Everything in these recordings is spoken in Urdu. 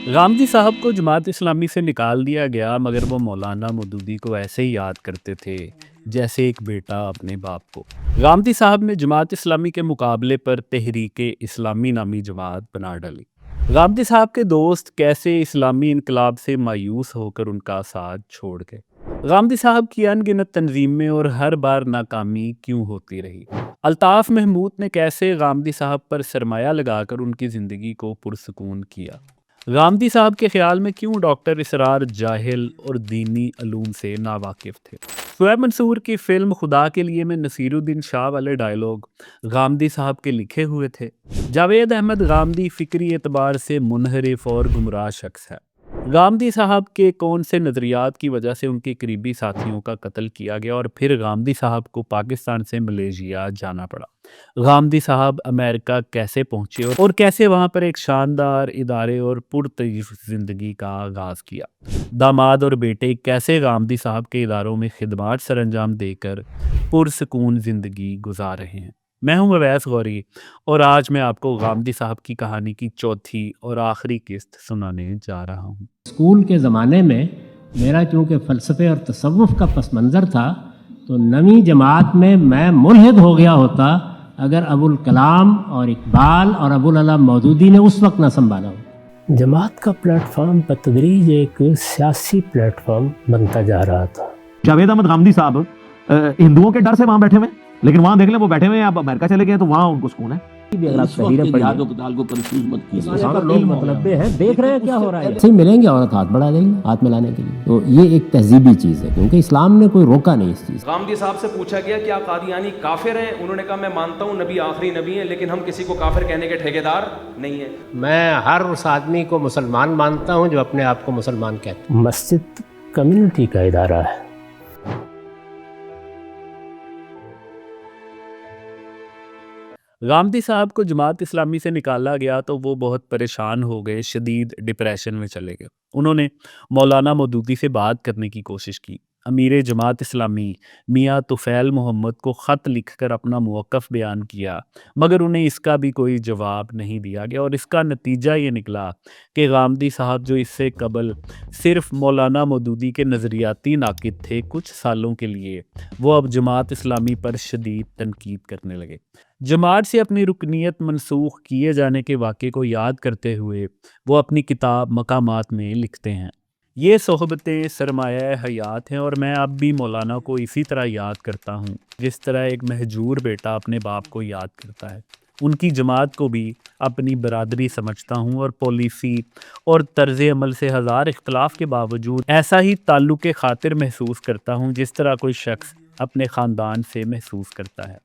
غامدی صاحب کو جماعت اسلامی سے نکال دیا گیا مگر وہ مولانا مودودی کو ایسے ہی یاد کرتے تھے جیسے ایک بیٹا اپنے باپ کو۔ غامدی صاحب نے جماعت اسلامی کے مقابلے پر تحریک اسلامی نامی جماعت بنا ڈالی۔ غامدی صاحب کے دوست کیسے اسلامی انقلاب سے مایوس ہو کر ان کا ساتھ چھوڑ گئے؟ غامدی صاحب کی ان گنت تنظیمیں اور ہر بار ناکامی کیوں ہوتی رہی؟ الطاف محمود نے کیسے غامدی صاحب پر سرمایہ لگا کر ان کی زندگی کو پرسکون کیا؟ غامدی صاحب کے خیال میں کیوں ڈاکٹر اسرار جاہل اور دینی علوم سے ناواقف تھے؟ شعیب منصور کی فلم خدا کے لیے میں نصیر الدین شاہ والے ڈائیلاگ غامدی صاحب کے لکھے ہوئے تھے۔ جاوید احمد غامدی فکری اعتبار سے منحرف اور گمراہ شخص ہے۔ غامدی صاحب کے کون سے نظریات کی وجہ سے ان کے قریبی ساتھیوں کا قتل کیا گیا اور پھر غامدی صاحب کو پاکستان سے ملیشیا جانا پڑا؟ غامدی صاحب امریکہ کیسے پہنچے اور کیسے وہاں پر ایک شاندار ادارے اور پرتعیش زندگی کا آغاز کیا؟ داماد اور بیٹے کیسے غامدی صاحب کے اداروں میں خدمات سر انجام دے کر پرسکون زندگی گزار رہے ہیں؟ میں ہوں اویس غوری اور آج میں آپ کو غامدی صاحب کی کہانی کی چوتھی اور آخری قسط سنانے جا رہا ہوں۔ اسکول کے زمانے میں میرا چونکہ فلسفے اور تصوف کا پس منظر تھا تو نویں جماعت میں ملحد ہو گیا ہوتا اگر ابوالکلام اور اقبال اور ابوالعلا مودودی نے اس وقت نہ سنبھالا ہو۔ جماعت کا پلیٹ فارم بتدریج ایک سیاسی پلیٹ فارم بنتا جا رہا تھا۔ جاوید احمد غامدی صاحب ہندوؤں کے ڈر سے وہاں بیٹھے ہوئے، لیکن وہاں دیکھ لیں وہ بیٹھے ہوئے ہیں، اب امریکہ چلے گئے تو وہاں ان کو سکون ہے۔ اگر آپ تحریریں پڑھ لیں مطلب ہے دیکھ رہے ہیں کیا ہو رہا ہے، صحیح ملیں گے عورت ہاتھ بڑھا دیں گے ہاتھ ملانے کے لیے، تو یہ ایک تہذیبی چیز ہے کیونکہ اسلام نے کوئی روکا نہیں اس چیز۔ غامدی صاحب سے پوچھا گیا کہ آپ قادیانی کافر ہیں؟ انہوں نے کہا میں مانتا ہوں نبی آخری نبی ہیں لیکن ہم کسی کو کافر کہنے کے ٹھیکیدار نہیں ہیں۔ میں ہر اس آدمی کو مسلمان مانتا ہوں جو اپنے آپ کو مسلمان کہتا ہے۔ مسجد کمیونٹی کا ادارہ ہے۔ غامدی صاحب کو جماعت اسلامی سے نکالا گیا تو وہ بہت پریشان ہو گئے، شدید ڈپریشن میں چلے گئے۔ انہوں نے مولانا مودودی سے بات کرنے کی کوشش کی۔ امیر جماعت اسلامی میاں طفیل محمد کو خط لکھ کر اپنا موقف بیان کیا مگر انہیں اس کا بھی کوئی جواب نہیں دیا گیا، اور اس کا نتیجہ یہ نکلا کہ غامدی صاحب جو اس سے قبل صرف مولانا مودودی کے نظریاتی ناقد تھے، کچھ سالوں کے لیے وہ اب جماعت اسلامی پر شدید تنقید کرنے لگے۔ جماعت سے اپنی رکنیت منسوخ کیے جانے کے واقعے کو یاد کرتے ہوئے وہ اپنی کتاب مقامات میں لکھتے ہیں، یہ صحبتیں سرمایہ حیات ہیں اور میں اب بھی مولانا کو اسی طرح یاد کرتا ہوں جس طرح ایک مہجور بیٹا اپنے باپ کو یاد کرتا ہے۔ ان کی جماعت کو بھی اپنی برادری سمجھتا ہوں اور پالیسی اور طرز عمل سے ہزار اختلاف کے باوجود ایسا ہی تعلق خاطر محسوس کرتا ہوں جس طرح کوئی شخص اپنے خاندان سے محسوس کرتا ہے۔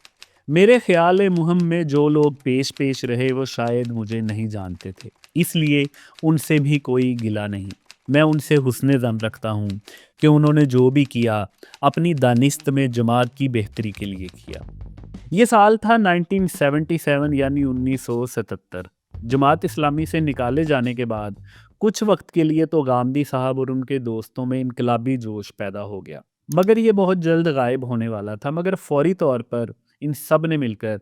میرے خیال مہم میں جو لوگ پیش رہے وہ شاید مجھے نہیں جانتے تھے، اس لیے ان سے بھی کوئی گلہ نہیں۔ میں ان سے حسن ظن رکھتا ہوں کہ انہوں نے جو بھی کیا اپنی دانست میں جماعت کی بہتری کے لیے کیا۔ یہ سال تھا 1977 یعنی 1977۔ جماعت اسلامی سے نکالے جانے کے بعد کچھ وقت کے لیے تو غامدی صاحب اور ان کے دوستوں میں انقلابی جوش پیدا ہو گیا، مگر یہ بہت جلد غائب ہونے والا تھا۔ مگر فوری طور پر ان سب نے مل کر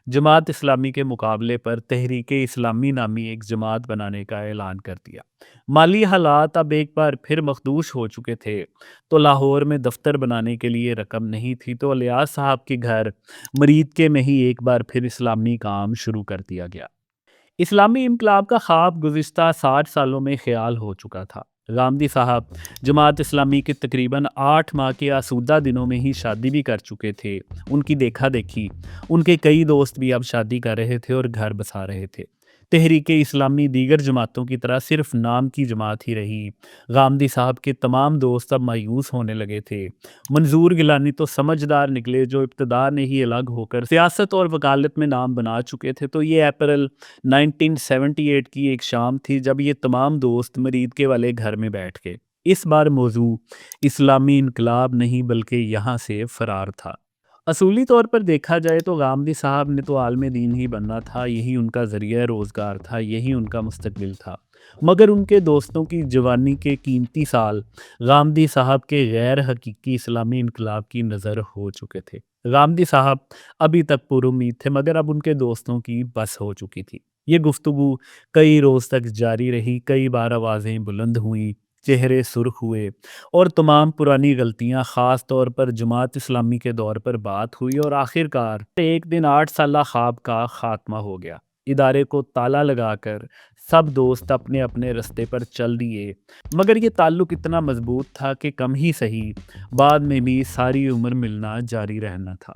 جماعت اسلامی کے مقابلے پر تحریک اسلامی نامی ایک جماعت بنانے کا اعلان کر دیا۔ مالی حالات اب ایک بار پھر مخدوش ہو چکے تھے تو لاہور میں دفتر بنانے کے لیے رقم نہیں تھی، تو الیاس صاحب کے گھر مریدکے میں ہی ایک بار پھر اسلامی کام شروع کر دیا گیا۔ اسلامی انقلاب کا خواب گزشتہ 60 سالوں میں خیال ہو چکا تھا۔ غامدی صاحب جماعت اسلامی کے تقریباً 8 ماہ کے آسودہ دنوں میں ہی شادی بھی کر چکے تھے۔ ان کی دیکھا دیکھی ان کے کئی دوست بھی اب شادی کر رہے تھے اور گھر بسا رہے تھے۔ تحریک اسلامی دیگر جماعتوں کی طرح صرف نام کی جماعت ہی رہی۔ غامدی صاحب کے تمام دوست اب مایوس ہونے لگے تھے۔ منظور گیلانی تو سمجھدار نکلے جو ابتدا نے ہی الگ ہو کر سیاست اور وکالت میں نام بنا چکے تھے۔ تو یہ اپریل 1978 کی ایک شام تھی جب یہ تمام دوست مریدکے والے گھر میں بیٹھ گئے۔ اس بار موضوع اسلامی انقلاب نہیں بلکہ یہاں سے فرار تھا۔ اصولی طور پر دیکھا جائے تو غامدی صاحب نے تو عالم دین ہی بننا تھا، یہی ان کا ذریعہ روزگار تھا، یہی ان کا مستقبل تھا، مگر ان کے دوستوں کی جوانی کے قیمتی سال غامدی صاحب کے غیر حقیقی اسلامی انقلاب کی نظر ہو چکے تھے۔ غامدی صاحب ابھی تک پر امید تھے مگر اب ان کے دوستوں کی بس ہو چکی تھی۔ یہ گفتگو کئی روز تک جاری رہی، کئی بار آوازیں بلند ہوئیں، چہرے سرخ ہوئے اور تمام پرانی غلطیاں، خاص طور پر جماعت اسلامی کے دور پر بات ہوئی، اور آخر کار ایک دن 8 سالہ خواب کا خاتمہ ہو گیا۔ ادارے کو تالا لگا کر سب دوست اپنے اپنے رستے پر چل دیے، مگر یہ تعلق اتنا مضبوط تھا کہ کم ہی صحیح بعد میں بھی ساری عمر ملنا جاری رہنا تھا۔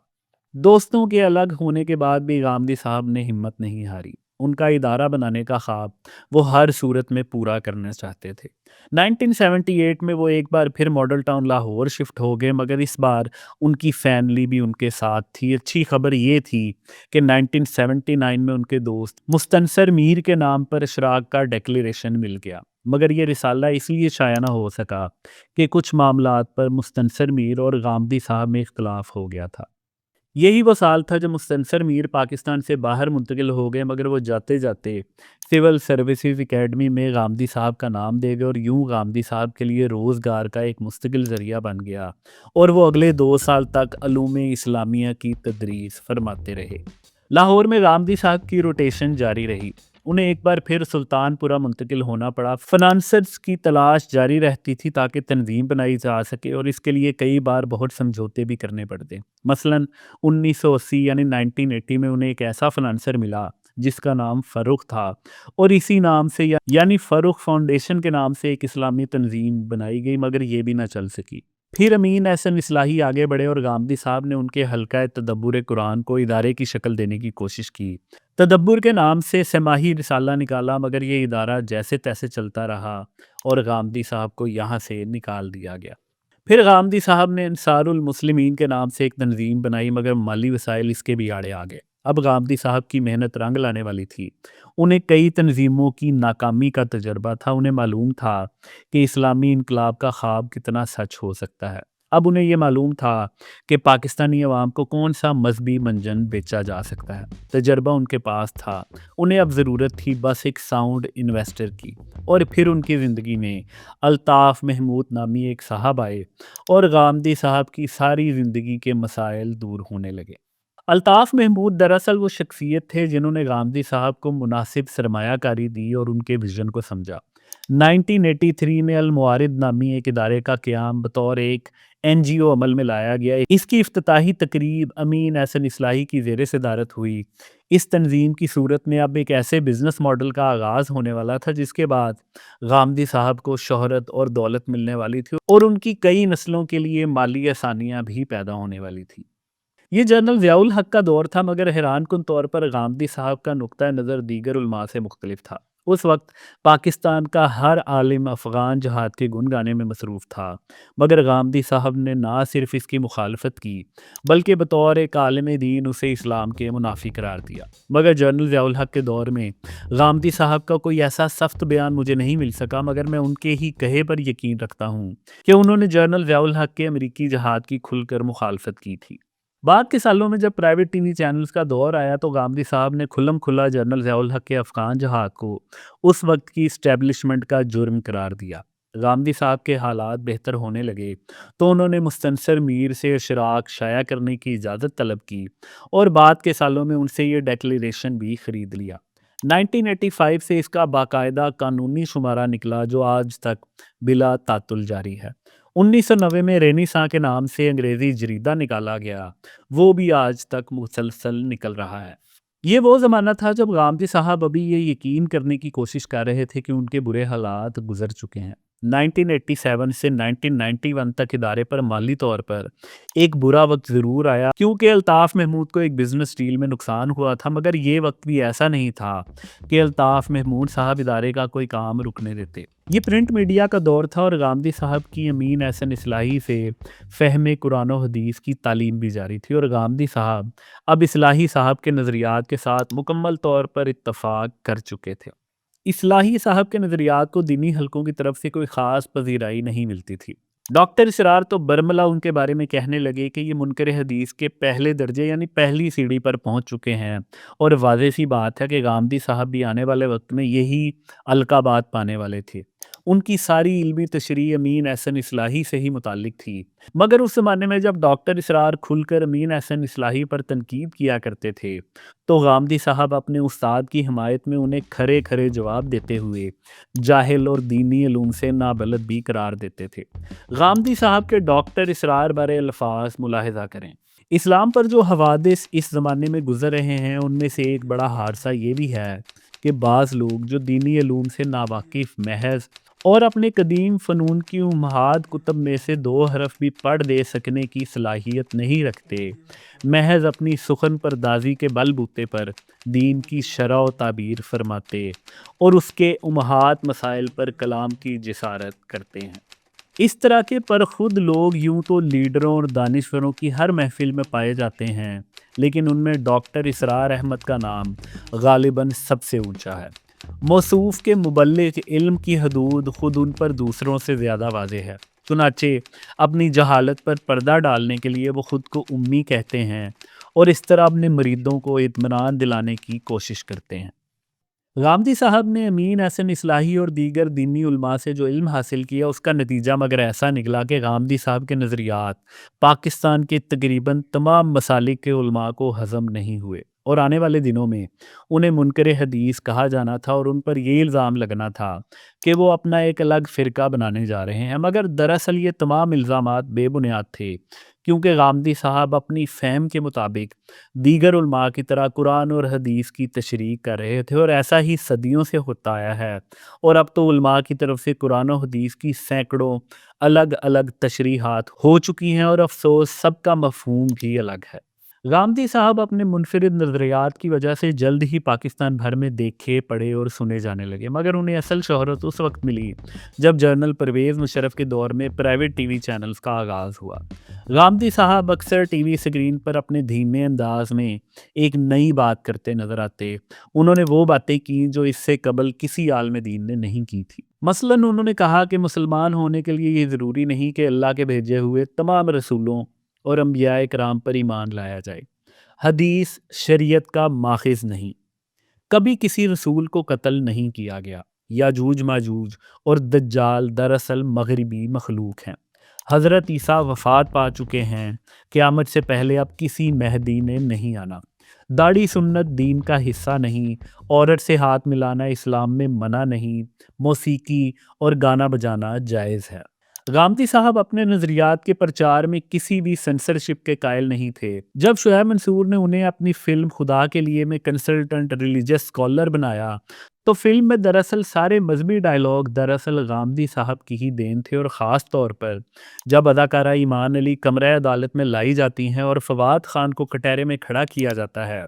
دوستوں کے الگ ہونے کے بعد بھی غامدی صاحب نے ہمت نہیں ہاری۔ ان کا ادارہ بنانے کا خواب وہ ہر صورت میں پورا کرنا چاہتے تھے۔ 1978 میں وہ ایک بار پھر ماڈل ٹاؤن لاہور شفٹ ہو گئے، مگر اس بار ان کی فیملی بھی ان کے ساتھ تھی۔ اچھی خبر یہ تھی کہ 1979 میں ان کے دوست مستنصر میر کے نام پر اشراق کا ڈیکلیریشن مل گیا، مگر یہ رسالہ اس لیے شائع نہ ہو سکا کہ کچھ معاملات پر مستنصر میر اور غامدی صاحب میں اختلاف ہو گیا تھا۔ یہی وہ سال تھا جب مستنصر میر پاکستان سے باہر منتقل ہو گئے، مگر وہ جاتے جاتے سول سروسز اکیڈمی میں غامدی صاحب کا نام دے گئے، اور یوں غامدی صاحب کے لیے روزگار کا ایک مستقل ذریعہ بن گیا، اور وہ اگلے 2 سال تک علوم اسلامیہ کی تدریس فرماتے رہے۔ لاہور میں غامدی صاحب کی روٹیشن جاری رہی، انہیں ایک بار پھر سلطان پورہ منتقل ہونا پڑا۔ فنانسرز کی تلاش جاری رہتی تھی تاکہ تنظیم بنائی جا سکے، اور اس کے لیے کئی بار بہت سمجھوتے بھی کرنے پڑتے۔ مثلاً 1980 یعنی 1980 میں انہیں ایک ایسا فنانسر ملا جس کا نام فروخ تھا، اور اسی نام سے یعنی فروخ فاؤنڈیشن کے نام سے ایک اسلامی تنظیم بنائی گئی، مگر یہ بھی نہ چل سکی۔ پھر امین احسن اصلاحی آگے بڑھے، اور غامدی صاحب نے ان کے حلقہ تدبر قرآن کو ادارے کی شکل دینے کی کوشش کی۔ تدبر کے نام سے سماحی رسالہ نکالا، مگر یہ ادارہ جیسے تیسے چلتا رہا اور غامدی صاحب کو یہاں سے نکال دیا گیا۔ پھر غامدی صاحب نے انصار المسلمین کے نام سے ایک تنظیم بنائی، مگر مالی وسائل اس کے بھی آڑے آ گئے۔ اب غامدی صاحب کی محنت رنگ لانے والی تھی۔ انہیں کئی تنظیموں کی ناکامی کا تجربہ تھا، انہیں معلوم تھا کہ اسلامی انقلاب کا خواب کتنا سچ ہو سکتا ہے۔ اب انہیں یہ معلوم تھا کہ پاکستانی عوام کو کون سا مذہبی منجن بیچا جا سکتا ہے۔ تجربہ ان کے پاس تھا، انہیں اب ضرورت تھی بس ایک ساؤنڈ انویسٹر کی۔ اور پھر ان کی زندگی میں الطاف محمود نامی ایک صاحب آئے، اور غامدی صاحب کی ساری زندگی کے مسائل دور ہونے لگے۔ الطاف محمود دراصل وہ شخصیت تھے جنہوں نے غامدی صاحب کو مناسب سرمایہ کاری دی اور ان کے ویژن کو سمجھا۔ 1983 میں المعارض نامی ایک ادارے کا قیام بطور ایک NGO عمل میں لایا گیا۔ اس کی افتتاحی تقریب امین احسن اصلاحی کی زیر صدارت ہوئی۔ اس تنظیم کی صورت میں اب ایک ایسے بزنس ماڈل کا آغاز ہونے والا تھا جس کے بعد غامدی صاحب کو شہرت اور دولت ملنے والی تھی، اور ان کی کئی نسلوں کے لیے مالی آسانیاں بھی پیدا ہونے والی تھی۔ یہ جنرل ضیاء الحق کا دور تھا، مگر حیران کن طور پر غامدی صاحب کا نقطہ نظر دیگر علماء سے مختلف تھا۔ اس وقت پاکستان کا ہر عالم افغان جہاد کے گن گانے میں مصروف تھا، مگر غامدی صاحب نے نہ صرف اس کی مخالفت کی بلکہ بطور ایک عالم دین اسے اسلام کے منافی قرار دیا۔ مگر جنرل ضیاء الحق کے دور میں غامدی صاحب کا کوئی ایسا سخت بیان مجھے نہیں مل سکا، مگر میں ان کے ہی کہے پر یقین رکھتا ہوں کہ انہوں نے جنرل ضیاء الحق کے امریکی جہاد کی کھل کر مخالفت کی تھی۔ بعد کے سالوں میں جب پرائیویٹ ٹی وی چینلز کا دور آیا تو غامدی صاحب نے کھلم کھلا جنرل ضیاء الحق کے افغان جہاد کو اس وقت کی اسٹیبلشمنٹ کا جرم قرار دیا۔ غامدی صاحب کے حالات بہتر ہونے لگے تو انہوں نے مستنصر میر سے اشراق شائع کرنے کی اجازت طلب کی، اور بعد کے سالوں میں ان سے یہ ڈیکلیریشن بھی خرید لیا۔ 1985 سے اس کا باقاعدہ قانونی شمارہ نکلا جو آج تک بلا تعطل جاری ہے۔ 1990 میں رینیساں کے نام سے انگریزی جریدہ نکالا گیا، وہ بھی آج تک مسلسل نکل رہا ہے۔ یہ وہ زمانہ تھا جب غامدی صاحب ابھی یہ یقین کرنے کی کوشش کر رہے تھے کہ ان کے برے حالات گزر چکے ہیں۔ 1987 سے 1991 تک ادارے پر مالی طور پر ایک برا وقت ضرور آیا کیونکہ الطاف محمود کو ایک بزنس ڈیل میں نقصان ہوا تھا، مگر یہ وقت بھی ایسا نہیں تھا کہ الطاف محمود صاحب ادارے کا کوئی کام رکنے دیتے۔ یہ پرنٹ میڈیا کا دور تھا، اور غامدی صاحب کی امین احسن اصلاحی سے فہم قرآن و حدیث کی تعلیم بھی جاری تھی، اور غامدی صاحب اب اصلاحی صاحب کے نظریات کے ساتھ مکمل طور پر اتفاق کر چکے تھے۔ اصلاحی صاحب کے نظریات کو دینی حلقوں کی طرف سے کوئی خاص پذیرائی نہیں ملتی تھی۔ ڈاکٹر اسرار تو برملا ان کے بارے میں کہنے لگے کہ یہ منکر حدیث کے پہلے درجے یعنی پہلی سیڑھی پر پہنچ چکے ہیں، اور واضح سی بات ہے کہ غامدی صاحب بھی آنے والے وقت میں یہی القابات پانے والے تھے۔ ان کی ساری علمی تشریح امین احسن اصلاحی سے ہی متعلق تھی، مگر اس زمانے میں جب ڈاکٹر اسرار کھل کر امین احسن اصلاحی پر تنقید کیا کرتے تھے تو غامدی صاحب اپنے استاد کی حمایت میں انہیں کھرے کھرے جواب دیتے ہوئے جاہل اور دینی علوم سے نابلد بھی قرار دیتے تھے۔ غامدی صاحب کے ڈاکٹر اسرار بارے الفاظ ملاحظہ کریں۔ اسلام پر جو حوادث اس زمانے میں گزر رہے ہیں ان میں سے ایک بڑا حادثہ یہ بھی ہے کہ بعض لوگ جو دینی علوم سے ناواقف محض اور اپنے قدیم فنون کی امہات کتب میں سے 2 حرف بھی پڑھ دے سکنے کی صلاحیت نہیں رکھتے، محض اپنی سخن پردازی کے بل بوتے پر دین کی شرح و تعبیر فرماتے اور اس کے امہات مسائل پر کلام کی جسارت کرتے ہیں۔ اس طرح کے پر خود لوگ یوں تو لیڈروں اور دانشوروں کی ہر محفل میں پائے جاتے ہیں، لیکن ان میں ڈاکٹر اسرار احمد کا نام غالباً سب سے اونچا ہے۔ موصوف کے مبلغ علم کی حدود خود ان پر دوسروں سے زیادہ واضح ہے، چنانچہ اپنی جہالت پر پردہ ڈالنے کے لیے وہ خود کو امی کہتے ہیں اور اس طرح اپنے مریدوں کو اطمینان دلانے کی کوشش کرتے ہیں۔ غامدی صاحب نے امین احسن اصلاحی اور دیگر دینی علماء سے جو علم حاصل کیا اس کا نتیجہ مگر ایسا نکلا کہ غامدی صاحب کے نظریات پاکستان کے تقریباً تمام مسالک کے علماء کو ہضم نہیں ہوئے، اور آنے والے دنوں میں انہیں منکر حدیث کہا جانا تھا اور ان پر یہ الزام لگنا تھا کہ وہ اپنا ایک الگ فرقہ بنانے جا رہے ہیں، مگر دراصل یہ تمام الزامات بے بنیاد تھے، کیونکہ غامدی صاحب اپنی فہم کے مطابق دیگر علماء کی طرح قرآن اور حدیث کی تشریح کر رہے تھے، اور ایسا ہی صدیوں سے ہوتا آیا ہے، اور اب تو علماء کی طرف سے قرآن و حدیث کی سینکڑوں الگ الگ تشریحات ہو چکی ہیں، اور افسوس سب کا مفہوم بھی الگ ہے۔ غامدی صاحب اپنے منفرد نظریات کی وجہ سے جلد ہی پاکستان بھر میں دیکھے پڑھے اور سنے جانے لگے، مگر انہیں اصل شہرت اس وقت ملی جب جنرل پرویز مشرف کے دور میں پرائیویٹ ٹی وی چینلز کا آغاز ہوا۔ غامدی صاحب اکثر ٹی وی سکرین پر اپنے دھیمے انداز میں ایک نئی بات کرتے نظر آتے۔ انہوں نے وہ باتیں کی جو اس سے قبل کسی عالم دین نے نہیں کی تھی۔ مثلاً انہوں نے کہا کہ مسلمان ہونے کے لیے یہ ضروری نہیں کہ اللہ کے بھیجے ہوئے تمام رسولوں اور انبیاء کرام پر ایمان لایا جائے۔ حدیث شریعت کا ماخذ نہیں، کبھی کسی رسول کو قتل نہیں کیا گیا۔ یاجوج ماجوج اور دجال دراصل مغربی مخلوق ہیں۔ حضرت عیسیٰ وفات پا چکے ہیں، قیامت سے پہلے اب کسی مہدی نے نہیں آنا۔ داڑھی سنت دین کا حصہ نہیں، عورت سے ہاتھ ملانا اسلام میں منع نہیں، موسیقی اور گانا بجانا جائز ہے۔ غامدی صاحب اپنے نظریات کے پرچار میں کسی بھی سینسرشپ کے قائل نہیں تھے۔ جب شعیب منصور نے انہیں اپنی فلم خدا کے لیے میں کنسلٹنٹ ریلیجس اسکالر بنایا تو فلم میں دراصل سارے مذہبی ڈائلاگ دراصل غامدی صاحب کی ہی دین تھے، اور خاص طور پر جب اداکارہ ایمان علی کمرہ عدالت میں لائی جاتی ہیں اور فواد خان کو کٹہرے میں کھڑا کیا جاتا ہے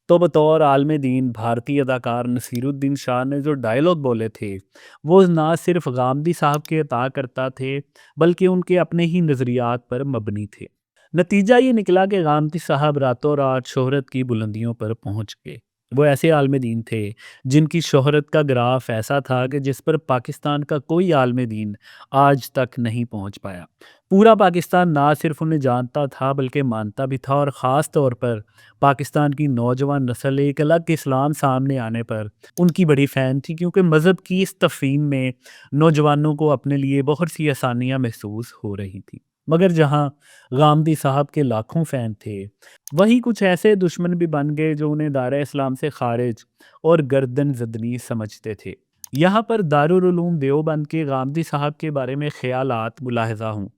تو بطور عالم دین بھارتی اداکار نصیر الدین شاہ نے جو ڈائلاگ بولے تھے وہ نہ صرف غامدی صاحب کے عطا کرتا تھے بلکہ ان کے اپنے ہی نظریات پر مبنی تھے۔ نتیجہ یہ نکلا کہ غامدی صاحب راتوں رات شہرت کی بلندیوں پر پہنچ گئے۔ وہ ایسے عالم دین تھے جن کی شہرت کا گراف ایسا تھا کہ جس پر پاکستان کا کوئی عالم دین آج تک نہیں پہنچ پایا۔ پورا پاکستان نہ صرف انہیں جانتا تھا بلکہ مانتا بھی تھا، اور خاص طور پر پاکستان کی نوجوان نسل ایک الگ اسلام سامنے آنے پر ان کی بڑی فین تھی، کیونکہ مذہب کی اس تفہیم میں نوجوانوں کو اپنے لیے بہت سی آسانیاں محسوس ہو رہی تھیں۔ مگر جہاں غامدی صاحب کے لاکھوں فین تھے وہیں کچھ ایسے دشمن بھی بن گئے جو انہیں دائرہ اسلام سے خارج اور گردن زدنی سمجھتے تھے۔ یہاں پر دارالعلوم دیوبند کے غامدی صاحب کے بارے میں خیالات ملاحظہ ہوں۔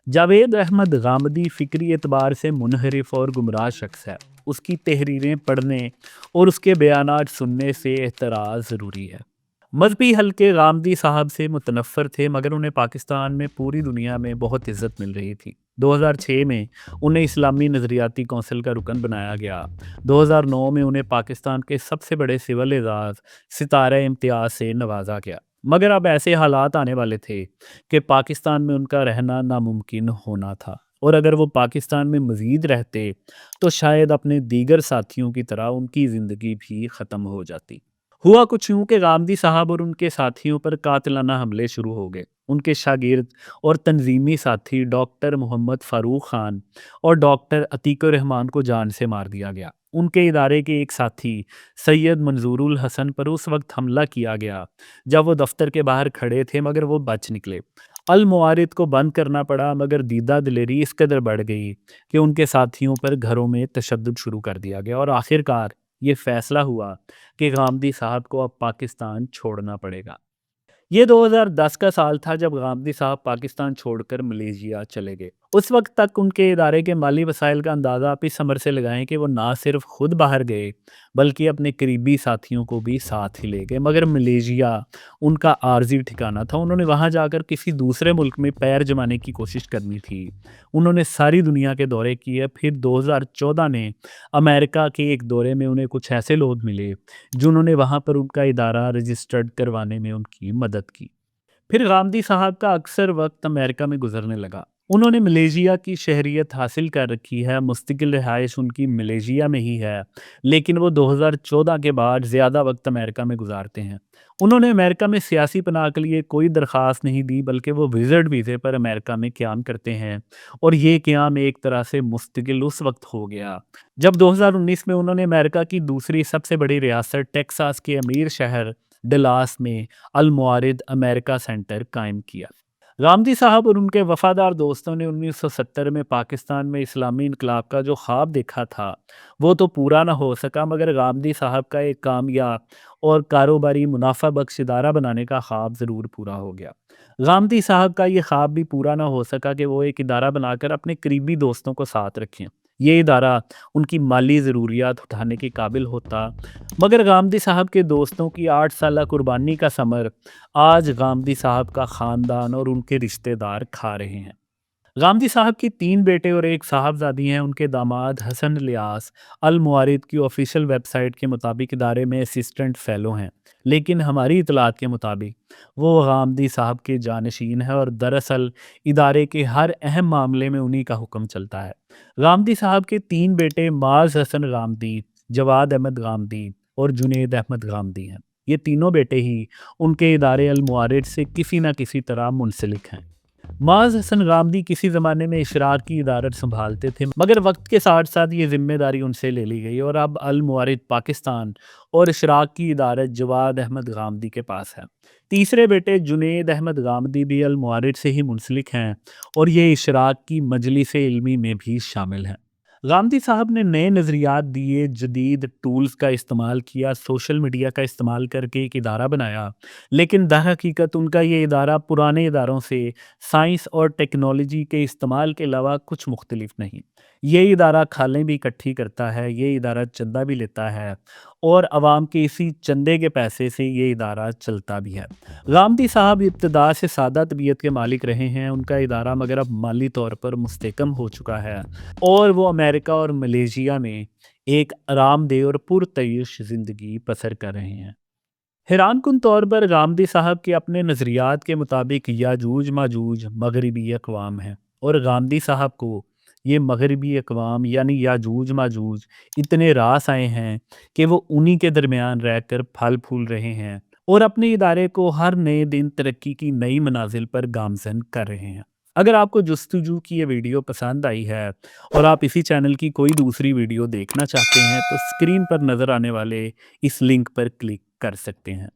جاوید احمد غامدی فکری اعتبار سے منحرف اور گمراہ شخص ہے۔ اس کی تحریریں پڑھنے اور اس کے بیانات سننے سے احتراز ضروری ہے۔ مذہبی حلقے غامدی صاحب سے متنفر تھے، مگر انہیں پاکستان میں پوری دنیا میں بہت عزت مل رہی تھی۔ 2006 میں انہیں اسلامی نظریاتی کونسل کا رکن بنایا گیا۔ 2009 میں انہیں پاکستان کے سب سے بڑے سول اعزاز ستارہ امتیاز سے نوازا گیا، مگر اب ایسے حالات آنے والے تھے کہ پاکستان میں ان کا رہنا ناممکن ہونا تھا، اور اگر وہ پاکستان میں مزید رہتے تو شاید اپنے دیگر ساتھیوں کی طرح ان کی زندگی بھی ختم ہو جاتی۔ ہوا کچھ یوں کہ غامدی صاحب اور ان کے ساتھیوں پر قاتلانہ حملے شروع ہو گئے۔ ان کے شاگرد اور تنظیمی ساتھی ڈاکٹر محمد فاروق خان اور ڈاکٹر عتیق الرحمان کو جان سے مار دیا گیا۔ ان کے ادارے کے ایک ساتھی سید منظور الحسن پر اس وقت حملہ کیا گیا جب وہ دفتر کے باہر کھڑے تھے، مگر وہ بچ نکلے۔ المعارض کو بند کرنا پڑا، مگر دیدہ دلیری اس قدر بڑھ گئی کہ ان کے ساتھیوں پر گھروں میں تشدد شروع کر دیا گیا، اور آخرکار یہ فیصلہ ہوا کہ غامدی صاحب کو اب پاکستان چھوڑنا پڑے گا۔ یہ 2010 کا سال تھا جب غامدی صاحب پاکستان چھوڑ کر ملیشیا چلے گئے۔ اس وقت تک ان کے ادارے کے مالی وسائل کا اندازہ آپ اس عمر سے لگائیں کہ وہ نہ صرف خود باہر گئے بلکہ اپنے قریبی ساتھیوں کو بھی ساتھ ہی لے گئے، مگر ملیشیا ان کا عارضی ٹھکانہ تھا۔ انہوں نے وہاں جا کر کسی دوسرے ملک میں پیر جمانے کی کوشش کرنی تھی۔ انہوں نے ساری دنیا کے دورے کیے، پھر 2014 میں امریکہ کے ایک دورے میں انہیں کچھ ایسے لوگ ملے جنہوں نے وہاں پر ان کا ادارہ رجسٹرڈ کروانے میں ان کی مدد کی۔ پھر غامدی صاحب کا اکثر وقت امریکہ میں گزرنے لگا۔ انہوں نے ملیشیا کی شہریت حاصل کر رکھی ہے، مستقل رہائش ان کی ملیشیا میں ہی ہے، لیکن وہ 2014 کے بعد زیادہ وقت امریکہ میں گزارتے ہیں۔ انہوں نے امریکہ میں سیاسی پناہ کے لیے کوئی درخواست نہیں دی، بلکہ وہ وزٹ ویزے پر امریکہ میں قیام کرتے ہیں، اور یہ قیام ایک طرح سے مستقل اس وقت ہو گیا جب 2019 میں انہوں نے امریکہ کی دوسری سب سے بڑی ریاست ٹیکساس کے امیر شہر ڈلاس میں المعارض امریکہ سینٹر قائم کیا۔ غامدی صاحب اور ان کے وفادار دوستوں نے 1970 میں پاکستان میں اسلامی انقلاب کا جو خواب دیکھا تھا وہ تو پورا نہ ہو سکا، مگر غامدی صاحب کا ایک کامیاب اور کاروباری منافع بخش ادارہ بنانے کا خواب ضرور پورا ہو گیا۔ غامدی صاحب کا یہ خواب بھی پورا نہ ہو سکا کہ وہ ایک ادارہ بنا کر اپنے قریبی دوستوں کو ساتھ رکھیں، یہ ادارہ ان کی مالی ضروریات اٹھانے کے قابل ہوتا، مگر غامدی صاحب کے دوستوں کی 8 سالہ قربانی کا ثمر آج غامدی صاحب کا خاندان اور ان کے رشتہ دار کھا رہے ہیں۔ غامدی صاحب کی 3 بیٹے اور ایک صاحبزادی ہیں۔ ان کے داماد حسن الیاس المعارض کی آفیشیل ویب سائٹ کے مطابق ادارے میں اسسٹنٹ فیلو ہیں، لیکن ہماری اطلاعات کے مطابق وہ غامدی صاحب کے جانشین ہیں، اور دراصل ادارے کے ہر اہم معاملے میں انہی کا حکم چلتا ہے۔ غامدی صاحب کے 3 بیٹے معاذ حسن غامدی، جواد احمد غامدی اور جنید احمد غامدی ہیں۔ یہ تینوں بیٹے ہی ان کے ادارے المعارض سے کسی نہ کسی طرح منسلک ہیں۔ معاذ حسن غامدی کسی زمانے میں اشراق کی ادارت سنبھالتے تھے، مگر وقت کے ساتھ ساتھ یہ ذمہ داری ان سے لے لی گئی، اور اب المعارض پاکستان اور اشراق کی ادارت جواد احمد غامدی کے پاس ہے۔ تیسرے بیٹے جنید احمد غامدی بھی المعارض سے ہی منسلک ہیں، اور یہ اشراق کی مجلس علمی میں بھی شامل ہیں۔ غامدی صاحب نے نئے نظریات دیے، جدید ٹولز کا استعمال کیا، سوشل میڈیا کا استعمال کر کے ایک ادارہ بنایا، لیکن در حقیقت ان کا یہ ادارہ پرانے اداروں سے سائنس اور ٹیکنالوجی کے استعمال کے علاوہ کچھ مختلف نہیں۔ یہ ادارہ کھالیں بھی اکٹھی کرتا ہے، یہ ادارہ چندہ بھی لیتا ہے، اور عوام کے اسی چندے کے پیسے سے یہ ادارہ چلتا بھی ہے۔ غامدی صاحب ابتدا سے سادہ طبیعت کے مالک رہے ہیں، ان کا ادارہ مگر اب مالی طور پر مستحکم ہو چکا ہے، اور وہ امریکہ اور ملیشیا میں ایک آرام دہ اور پرتعیش زندگی بسر کر رہے ہیں۔ حیران کن طور پر غامدی صاحب کے اپنے نظریات کے مطابق یاجوج ماجوج مغربی اقوام ہیں، اور غامدی صاحب کو یہ مغربی اقوام یعنی یاجوج ماجوج اتنے راس آئے ہیں کہ وہ انہی کے درمیان رہ کر پھل پھول رہے ہیں، اور اپنے ادارے کو ہر نئے دن ترقی کی نئی منازل پر گامزن کر رہے ہیں۔ اگر آپ کو جستجو کی یہ ویڈیو پسند آئی ہے اور آپ اسی چینل کی کوئی دوسری ویڈیو دیکھنا چاہتے ہیں تو اسکرین پر نظر آنے والے اس لنک پر کلک کر سکتے ہیں۔